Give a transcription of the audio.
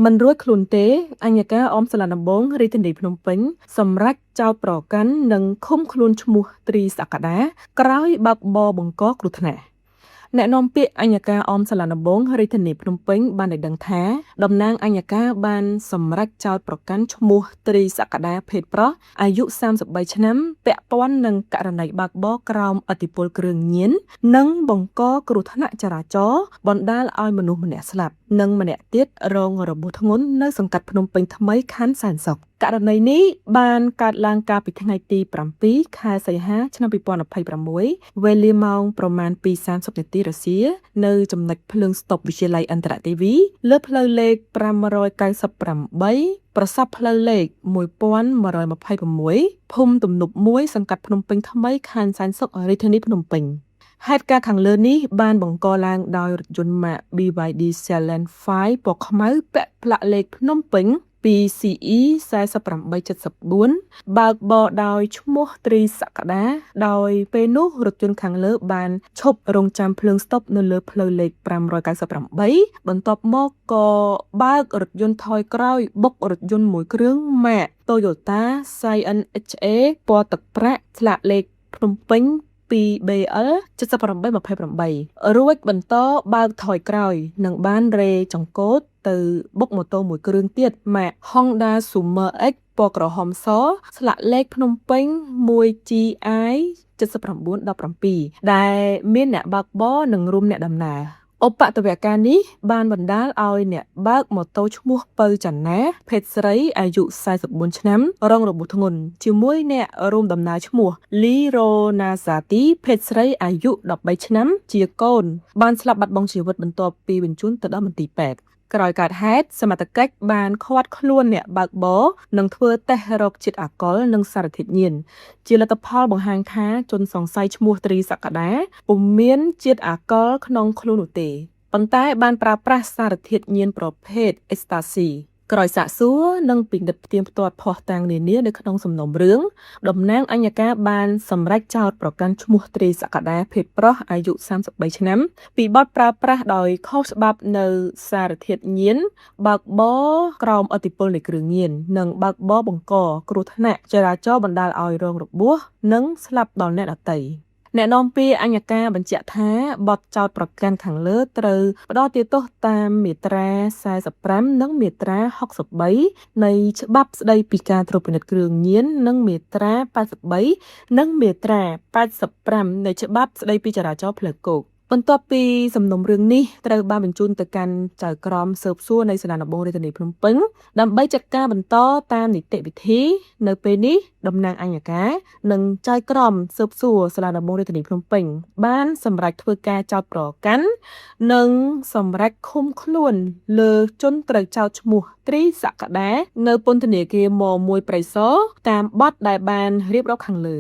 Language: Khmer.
មិនរួចខ្លួនទេអញ្ញាការអមសាលាដំបងរាជធានីភ្នំពេញសម្រាប់ចោទប្រកាន់និងឃុំខ្លួនឈ្មោះត្រីសក្តាក្រោយបើកបរបង្កគ្រោះថ្នាក់អ្នកនាំពាក្យអញ្ញាការអមសាលាដំបងរាជធានីភ្នំពេញបានឲ្យដឹងថាតំណាងអញ្ញាការបានសម្រេចចោទប្រកាន់ឈ្មោះត្រីសក្តាភេទប្រុសអាយុ33ឆ្នាំពាក់ព័ន្ធនឹងករណីបើកបរក្រោមឥទ្ធិពលគ្រឿងញៀននិងបង្កគ្រោះថ្នាក់ចរាចរណ៍បណ្ដាលឲ្យមនុស្សម្នាក់ស្លាប់និងម្នាក់ទៀតរងរបួសធ្ងន់នៅសង្កាត់ភ្នំពេញថ្មីខណ្ឌសែនសុខករណីនេះបានកើតឡើងកាលពីថ្ងៃទី7ខែសីហាឆ្នាំ2026វេលាម៉ោងប្រមាណ2:30នាទីរសៀលនៅចំណុចភ្លើងស្តុបវិទ្យាល័យអន្តរទេវីលើផ្លូវលេខ598ប្រសពផ្លូវលេខ1126ភូមិទំនប់1សង្កាត់ភ្នំពេញថ្មីខណ្ឌសែនសុខរាជធានីភ្នំពេញហេតុការណ៍ខាងលើនេះបានបង្កឡើងដោយរថយន្តម៉ាក BYD Challenge 5ពណ៌ខ្មៅពាក់ផ្លាកលេខភ្នំពេញ2CE 4874បើកបរដោយឈ្មោះត្រីសក្តាដោយពេលនោះរថយន្តខាងលើបានឈប់រងចាំភ្លើងស្តុបនៅលើផ្លូវលេខ598បន្ទាប់មកក៏បើករថយន្តថយក្រោយបុករថយន្តមួយគ្រឿងម៉ាក Toyota CNHA ពណ៌ទឹកប្រាក់ស្លាកលេខភ្នំពេញ2BL 7828រួចបន្តបើកថយក្រោយនិងបានរេចង្កូតទៅបុកម៉ូតូមួយគ្រឿងទៀតម៉ាក Honda Summer X ពណ៌ក្រហមសស្លាកលេខភ្នំពេញ 1GI 7917ដែលមានអ្នកបើកបរនិងរួមអ្នកដំណើរឧបទ្ទវការនេះបានបណ្ដាលឲ្យអ្នកបើកម៉ូតូឈ្មោះពៅចាន់ណាភេទស្រីអាយុ44ឆ្នាំរងរបួសធ្ងន់ជាមួយអ្នករួមដំណើរឈ្មោះលីរ៉ូណាសាទីភេទស្រីអាយុ13ឆ្នាំជាកូនបានស្លាប់បាត់បង់ជីវិតបន្ទាប់ពីបញ្ជូនទៅដល់មន្ទីរពេទ្យក្រោយកើតហេតុសមត្ថកិច្ចបានឃាត់ខ្លួនអ្នកបើកបរនិងធ្វើតេស្តរោគជាតិអាល់កុលនិងសារធាតុញៀនជាលទ្ធផលបង្ហាញថាជនសង្ស័យឈ្មោះត្រីសក្តាពុំមានជាតិអាល់កុលក្នុងខ្លួននោះទេប៉ុន្តែបានប្រើប្រាស់សារធាតុញៀនប្រភេទអេស្តាស៊ីក្រោយសាកសួរនិងពិនិត្យផ្ទៀងផ្ទាត់ភស្តុតាងនានានៅក្នុងសំណុំរឿងតំណាងអញ្ញាការបានសម្រេចចោទប្រកាន់ឈ្មោះត្រីសក្តាភេទប្រុសអាយុ33ឆ្នាំពីបទប្រើប្រាស់ដោយខុសច្បាប់នៅសារធាតុញៀនបើកបរក្រោមឥទ្ធិពលនៃគ្រឿងញៀននិងបើកបរបង្កគ្រោះថ្នាក់ចរាចរណ៍បណ្ដាលឲ្យរងរបួសនិងស្លាប់ដល់អ្នកដទៃអ្នកនាំពាក្យអញ្ញាការបញ្ជាក់ថាបទចោទប្រកាន់ខាងលើត្រូវផ្ដោតទោសតាមមាត្រា45និងមាត្រា63នៃច្បាប់ស្ដីពីការត្រួតពិនិត្យគ្រឿងញៀននិងមាត្រា83និងមាត្រា85នៃច្បាប់ស្ដីពីចរាចរណ៍ផ្លូវគោកបន្ទាប់ពីសំណុំរឿងនេះត្រូវបានបញ្ជូនទៅកាន់ចៅក្រមស៊ើបសួរនៃសាលាដំបងរាជធានីភ្នំពេញដើម្បីចាត់ការបន្តតាមនីតិវិធីនៅពេលនេះតំណាងអញ្ញាការនិងចៅក្រមស៊ើបសួរសាលាដំបងរាជធានីភ្នំពេញបានសម្រេចធ្វើការចោទប្រកាន់និងសម្រេចឃុំខ្លួនលើជនត្រូវចោទឈ្មោះត្រីសក្តានៅពន្ធនាគារម1ព្រៃសរតាមបទដែលបានរៀបរាប់ខាងលើ